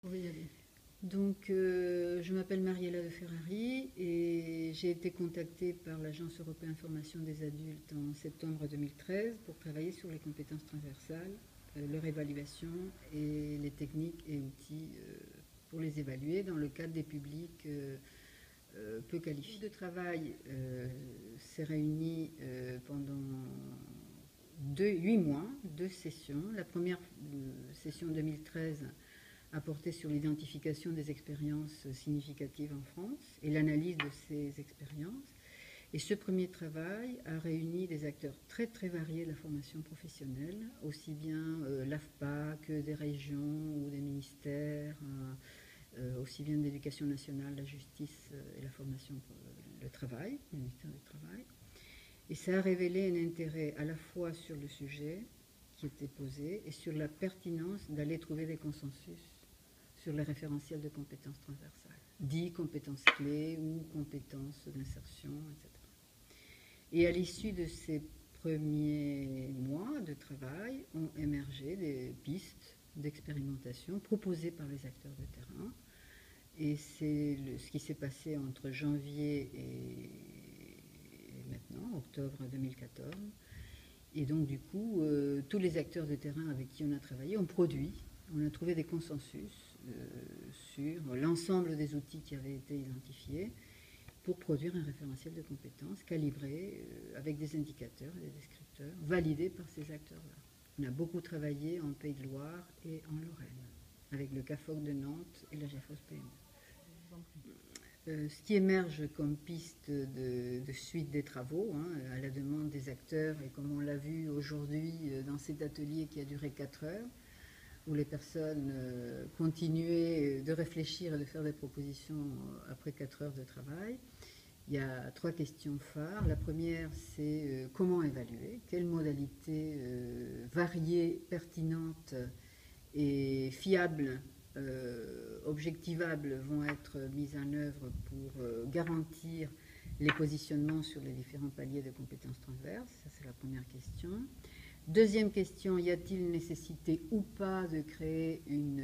On va y aller. Donc, je m'appelle Mariella de Ferrari et j'ai été contactée par l'Agence européenne formation des adultes en septembre 2013 pour travailler sur les compétences transversales, leur évaluation et les techniques et outils pour les évaluer dans le cadre des publics peu qualifiés. Le travail s'est réuni pendant 8 mois, 2 sessions. La première session 2013 a porté sur l'identification des expériences significatives en France et l'analyse de ces expériences. Et ce premier travail a réuni des acteurs très très variés de la formation professionnelle, aussi bien l'AFPA que des régions ou des ministères, aussi bien de l'éducation nationale, la justice et la formation, le travail, le ministère du Travail. Et ça a révélé un intérêt à la fois sur le sujet qui était posé et sur la pertinence d'aller trouver des consensus sur les référentiels de compétences transversales, dit compétences clés ou compétences d'insertion, etc. Et à l'issue de ces premiers mois de travail ont émergé des pistes d'expérimentation proposées par les acteurs de terrain. Et c'est ce qui s'est passé entre janvier et maintenant, octobre 2014. Et donc du coup, tous les acteurs de terrain avec qui on a travaillé ont produit, on a trouvé des consensus sur l'ensemble des outils qui avaient été identifiés pour produire un référentiel de compétences calibré avec des indicateurs et des descripteurs validés par ces acteurs-là. On a beaucoup travaillé en Pays de Loire et en Lorraine, avec le CAFOC de Nantes et la GEFOS PME. Ce qui émerge comme piste de suite des travaux, à la demande des acteurs, et comme on l'a vu aujourd'hui dans cet atelier qui a duré 4 heures, où les personnes continuaient de réfléchir et de faire des propositions après 4 heures de travail. Il y a 3 questions phares. La première, c'est comment évaluer, quelles modalités variées, pertinentes et fiables, objectivables vont être mises en œuvre pour garantir les positionnements sur les différents paliers de compétences transverses. Ça, c'est la première question. Deuxième question, y a-t-il nécessité ou pas de créer une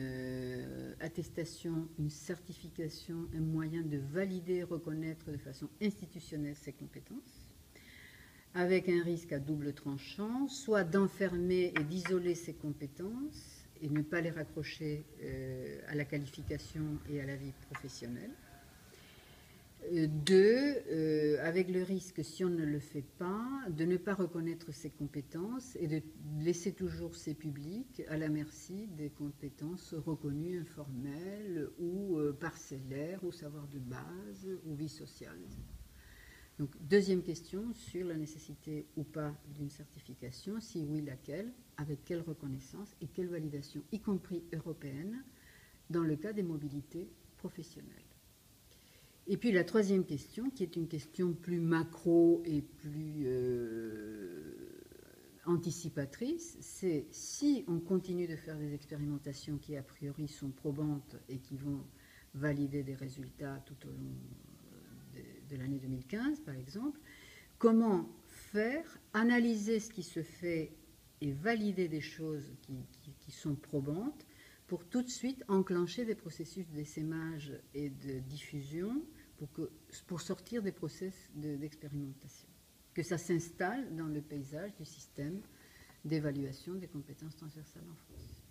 attestation, une certification, un moyen de valider et reconnaître de façon institutionnelle ces compétences, avec un risque à double tranchant, soit d'enfermer et d'isoler ces compétences et ne pas les raccrocher à la qualification et à la vie professionnelle. Deux, avec le risque, si on ne le fait pas, de ne pas reconnaître ses compétences et de laisser toujours ces publics à la merci des compétences reconnues, informelles ou parcellaires, ou savoir de base, ou vie sociale. Donc, deuxième question sur la nécessité ou pas d'une certification, si oui, laquelle, avec quelle reconnaissance et quelle validation, y compris européenne, dans le cas des mobilités professionnelles. Et puis la troisième question, qui est une question plus macro et plus anticipatrice, c'est si on continue de faire des expérimentations qui a priori sont probantes et qui vont valider des résultats tout au long de l'année 2015 par exemple, comment faire, analyser ce qui se fait et valider des choses qui sont probantes pour tout de suite enclencher des processus d'essaimage et de diffusion pour sortir des process d'expérimentation. Que ça s'installe dans le paysage du système d'évaluation des compétences transversales en France.